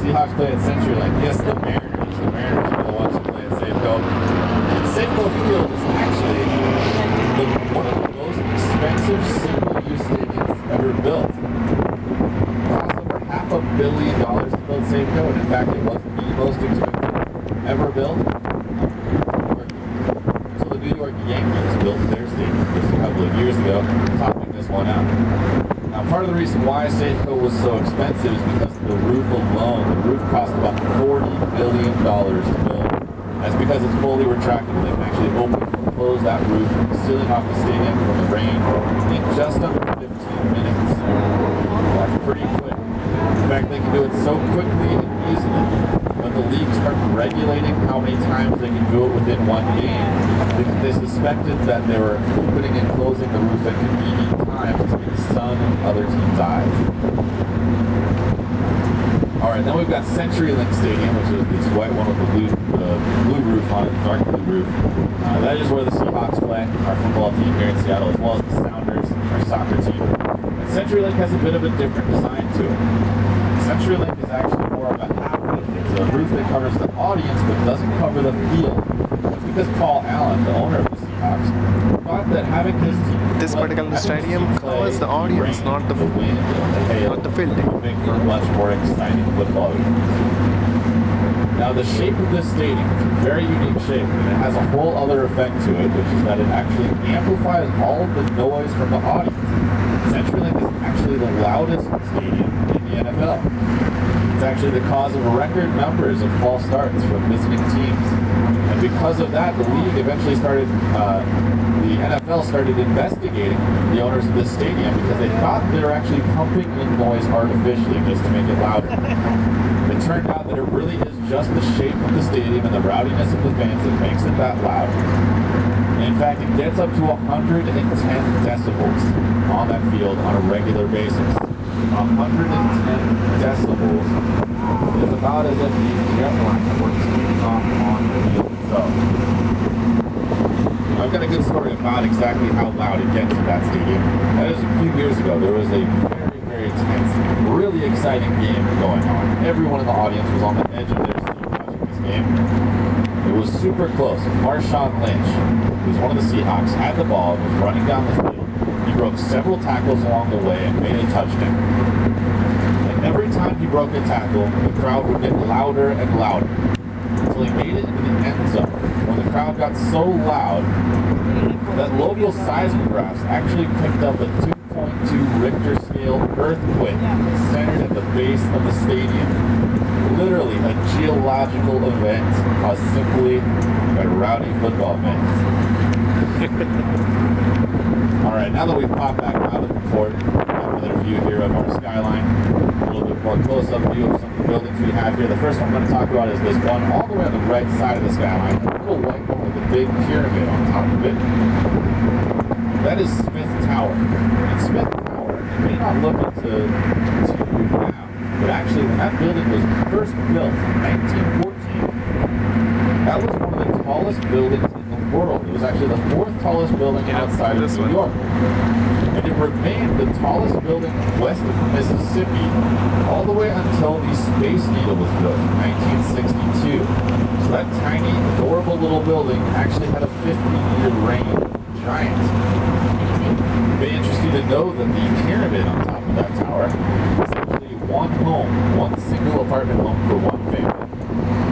Seahawks play at CenturyLink. Yes, the Mariners. The Mariners are going to watch them play at Safeco. And Safeco Field is actually one of the most expensive single-use stadiums ever built. It cost over $500 million to build Safeco, and in fact, it was the most expensive ever built. So the New York Yankees built their stadium just a couple of years ago, topping this one out. Now, part of the reason why Safeco was so expensive is because the roof alone, the roof cost about $40 billion to build. That's because it's fully retractable. They can actually open and close that roof, sealing off the stadium from the rain in just under 15 minutes. That's pretty quick. In fact, they can do it so quickly and easily. When the league started regulating how many times they can do it within one game, they suspected that they were opening and closing the roof at convenient times to get the sun in other teams' eyes. Alright, then we've got CenturyLink Stadium, which is this white one with the blue roof on it, dark blue roof. That is where the Seahawks play, our football team here in Seattle, as well as the Sounders, our soccer team. And CenturyLink has a bit of a different design to it. CenturyLink is actually more of a half roof. It's a roof that covers the audience but doesn't cover the field. That's because Paul Allen, the owner of the Seahawks, thought that having his team this particular stadium covers the audience, not the wind and the hail, not the fielding. would make for much more exciting football games. Now, the shape of this stadium is a very unique shape, and it has a whole other effect to it, which is that it actually amplifies all of the noise from the audience. CenturyLink is actually the loudest stadium in the NFL. It's actually the cause of record numbers of false starts from visiting teams. And because of that, the league eventually started, the NFL started investigating the owners of this stadium because they thought they were actually pumping in noise artificially just to make it louder. It turned out that it really is just the shape of the stadium and the rowdiness of the fans that makes it that loud. And in fact, it gets up to 110 decibels on that field on a regular basis. 110 decibels is about as if the jet line were taking off on the field itself. I've got a good story about exactly how loud it gets in that stadium. That is a few years ago. There was a very intense, really exciting game going on. Everyone in the audience was on the edge of their seat watching this game. It was super close. Marshawn Lynch, who's one of the Seahawks, had the ball, was running down the field. He broke several tackles along the way and made a touchdown. And every time he broke a tackle, the crowd would get louder and louder until he made it into the end zone. When the crowd got so loud that local seismographs actually picked up a 2.2 Richter scale earthquake centered at the base of the stadium. Literally a geological event caused simply by rowdy football fans. Alright, now that we've popped back out of the port, got another view here of our skyline. A little bit more close-up view of some of the buildings we have here. The first one I'm going to talk about is this one all the way on the right side of the skyline. A little white one with a big pyramid on top of it. That is Smith Tower. And Smith Tower, it may not look into now, but actually when that building was first built in 1914, that was one of the tallest buildings in the world. It was actually the fourth tallest building outside of New York. And it remained the tallest building west of the Mississippi all the way until the Space Needle was built in 1962. So that tiny, adorable little building actually had a 50-year reign. Giant. It'd be interesting to know that the pyramid on top of that tower is actually one home, one single apartment home for one family.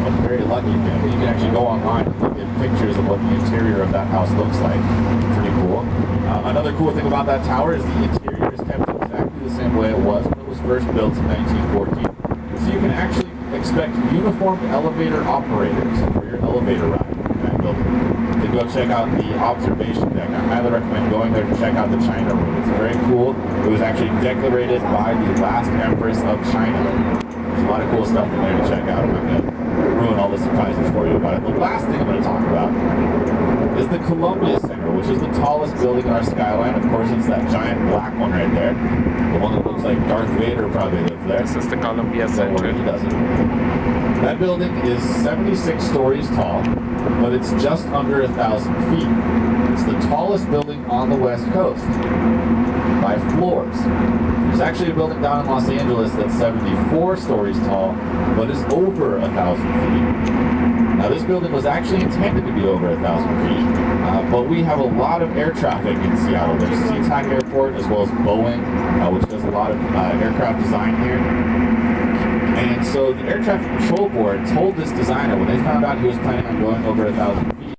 One very lucky family. You can actually go online and look at pictures of what the interior of that house looks like. Pretty cool. Another cool thing about that tower is the interior is kept exactly the same way it was when it was first built in 1914. So you can actually expect uniformed elevator operators for your elevator ride in that building. You can go check out the observation deck. I highly recommend going there to check out the China Room. It's very cool. It was actually decorated by the last Empress of China. There's a lot of cool stuff in there to check out. I'm not going to ruin all the surprises for you about it. The last thing I'm going to talk about is the Columbia Center, which is the tallest building in our skyline. Of course, it's that giant black one right there. The one that looks like Darth Vader probably lives there. This is the Columbia Don't worry, he Center. doesn't. That building is 76 stories tall, but it's just under 1,000 feet. It's the tallest building on the West Coast by floors. There's actually a building down in Los Angeles that's 74 stories tall, but is over 1,000 feet. Now, this building was actually intended to be over 1,000 feet, but we have a lot of air traffic in Seattle. There's SeaTac Airport as well as Boeing, which does a lot of aircraft design here. And so the Air Traffic Control Board told this designer when they found out he was planning on going over 1,000 feet,